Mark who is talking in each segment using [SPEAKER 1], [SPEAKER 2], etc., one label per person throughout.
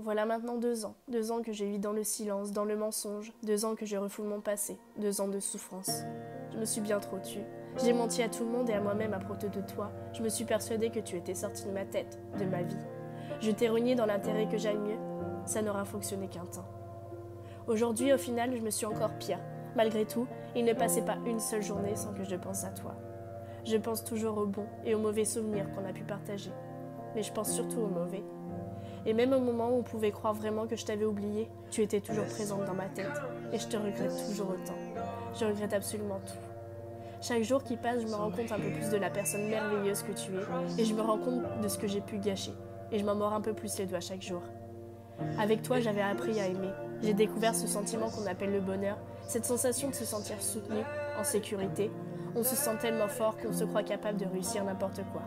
[SPEAKER 1] Voilà maintenant 2 ans. 2 ans que je vis dans le silence, dans le mensonge. 2 ans que je refoule mon passé. 2 ans de souffrance. Je me suis bien trop tue. J'ai menti à tout le monde et à moi-même à propos de toi. Je me suis persuadée que tu étais sorti de ma tête, de ma vie. Je t'ai renié dans l'intérêt que j'aille mieux. Ça n'aura fonctionné qu'un temps. Aujourd'hui, au final, je me suis encore pire. Malgré tout, il ne passait pas une seule journée sans que je pense à toi. Je pense toujours aux bons et aux mauvais souvenirs qu'on a pu partager. Mais je pense surtout aux mauvais. Et même au moment où on pouvait croire vraiment que je t'avais oublié, tu étais toujours présente dans ma tête. Et je te regrette toujours autant. Je regrette absolument tout. Chaque jour qui passe, je me rends compte un peu plus de la personne merveilleuse que tu es. Et je me rends compte de ce que j'ai pu gâcher. Et je m'en mords un peu plus les doigts chaque jour. Avec toi, j'avais appris à aimer. J'ai découvert ce sentiment qu'on appelle le bonheur. Cette sensation de se sentir soutenu, en sécurité. On se sent tellement fort qu'on se croit capable de réussir n'importe quoi.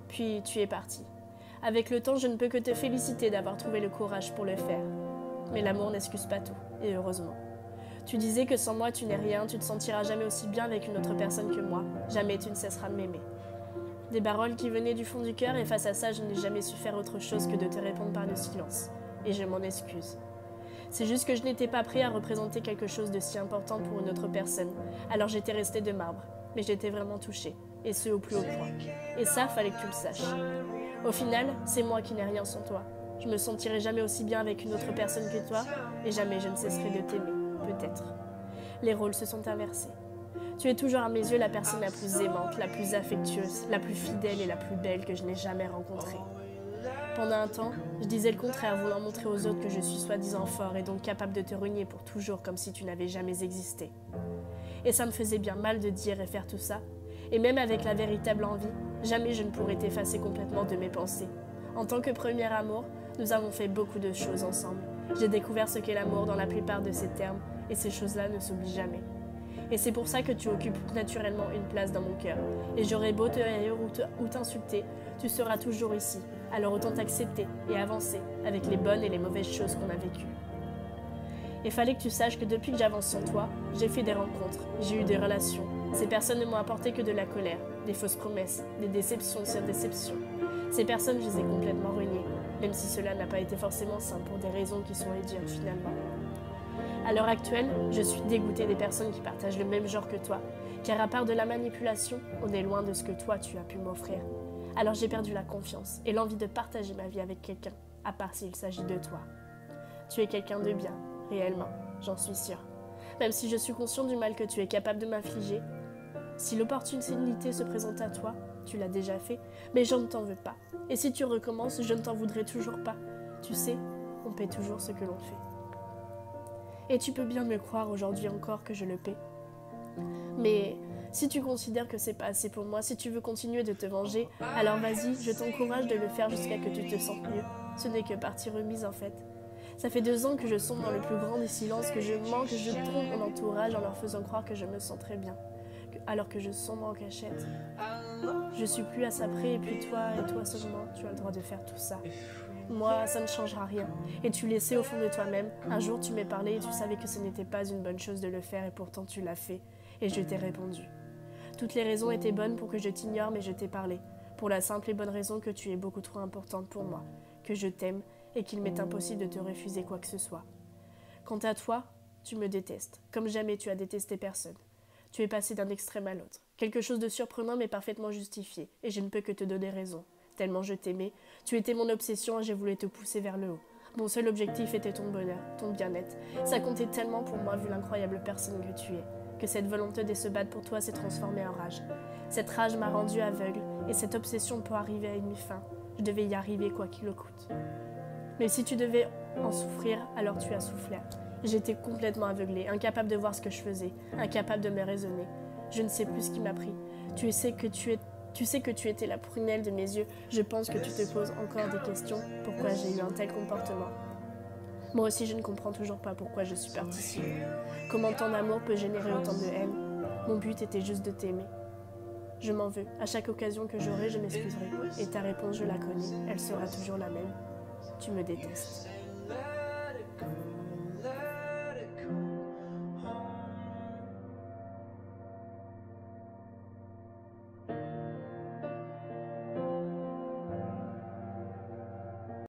[SPEAKER 1] Puis tu es parti. Avec le temps, je ne peux que te féliciter d'avoir trouvé le courage pour le faire. Mais l'amour n'excuse pas tout, et heureusement. Tu disais que sans moi tu n'es rien, tu te sentiras jamais aussi bien avec une autre personne que moi. Jamais tu ne cesseras de m'aimer. Des paroles qui venaient du fond du cœur, et face à ça, je n'ai jamais su faire autre chose que de te répondre par le silence. Et je m'en excuse. C'est juste que je n'étais pas prêt à représenter quelque chose de si important pour une autre personne. Alors j'étais restée de marbre. Mais j'étais vraiment touchée. Et ce au plus haut point. Et ça, fallait que tu le saches. Au final, c'est moi qui n'ai rien sans toi. Je me sentirai jamais aussi bien avec une autre personne que toi, et jamais je ne cesserai de t'aimer, peut-être. Les rôles se sont inversés. Tu es toujours à mes yeux la personne la plus aimante, la plus affectueuse, la plus fidèle et la plus belle que je n'ai jamais rencontrée. Pendant un temps, je disais le contraire, voulant montrer aux autres que je suis soi-disant fort et donc capable de te renier pour toujours comme si tu n'avais jamais existé. Et ça me faisait bien mal de dire et faire tout ça. Et même avec la véritable envie, jamais je ne pourrais t'effacer complètement de mes pensées. En tant que premier amour, nous avons fait beaucoup de choses ensemble. J'ai découvert ce qu'est l'amour dans la plupart de ses termes, et ces choses-là ne s'oublient jamais. Et c'est pour ça que tu occupes naturellement une place dans mon cœur. Et j'aurais beau te haïr ou t'insulter, tu seras toujours ici. Alors autant t'accepter et avancer avec les bonnes et les mauvaises choses qu'on a vécues. Il fallait que tu saches que depuis que j'avance sans toi, j'ai fait des rencontres, j'ai eu des relations. Ces personnes ne m'ont apporté que de la colère, des fausses promesses, des déceptions sur déceptions. Ces personnes, je les ai complètement ruinées, même si cela n'a pas été forcément simple pour des raisons qui sont édites finalement. À l'heure actuelle, je suis dégoûtée des personnes qui partagent le même genre que toi, car à part de la manipulation, on est loin de ce que toi tu as pu m'offrir. Alors j'ai perdu la confiance et l'envie de partager ma vie avec quelqu'un, à part s'il s'agit de toi. Tu es quelqu'un de bien, réellement, j'en suis sûre. Même si je suis consciente du mal que tu es capable de m'infliger, si l'opportunité se présente à toi, tu l'as déjà fait, mais je ne t'en veux pas. Et si tu recommences, je ne t'en voudrais toujours pas. Tu sais, on paie toujours ce que l'on fait. Et tu peux bien me croire aujourd'hui encore que je le paie. Mais si tu considères que c'est pas assez pour moi, si tu veux continuer de te venger, alors vas-y, je t'encourage de le faire jusqu'à que tu te sentes mieux. Ce n'est que partie remise en fait. Ça fait 2 ans que je sombre dans le plus grand des silences, que je mens, que je trompe mon entourage en leur faisant croire que je me sens très bien, alors que je sombre en cachette. Je suis plus à ça près, et puis toi, et toi seulement, tu as le droit de faire tout ça. Moi, ça ne changera rien. Et tu le sais au fond de toi-même. Un jour, tu m'es parlé et tu savais que ce n'était pas une bonne chose de le faire, et pourtant tu l'as fait. Et je t'ai répondu. Toutes les raisons étaient bonnes pour que je t'ignore, mais je t'ai parlé. Pour la simple et bonne raison que tu es beaucoup trop importante pour moi, que je t'aime et qu'il m'est impossible de te refuser quoi que ce soit. Quant à toi, tu me détestes, comme jamais tu as détesté personne. Tu es passé d'un extrême à l'autre. Quelque chose de surprenant mais parfaitement justifié, et je ne peux que te donner raison. Tellement je t'aimais, tu étais mon obsession et je voulais te pousser vers le haut. Mon seul objectif était ton bonheur, ton bien-être. Ça comptait tellement pour moi vu l'incroyable personne que tu es, que cette volonté de se battre pour toi s'est transformée en rage. Cette rage m'a rendue aveugle, et cette obsession peut arriver à une fin. Je devais y arriver quoi qu'il le coûte. Mais si tu devais en souffrir, alors tu as souffert. J'étais complètement aveuglée, incapable de voir ce que je faisais, incapable de me raisonner. Je ne sais plus ce qui m'a pris. Tu sais que tu étais la prunelle de mes yeux. Je pense que tu te poses encore des questions. Pourquoi j'ai eu un tel comportement? Moi aussi, je ne comprends toujours pas pourquoi je suis partie si loin. Comment tant d'amour peut générer autant de haine? Mon but était juste de t'aimer. Je m'en veux. À chaque occasion que j'aurai, je m'excuserai. Et ta réponse, je la connais. Elle sera toujours la même. Tu me détestes.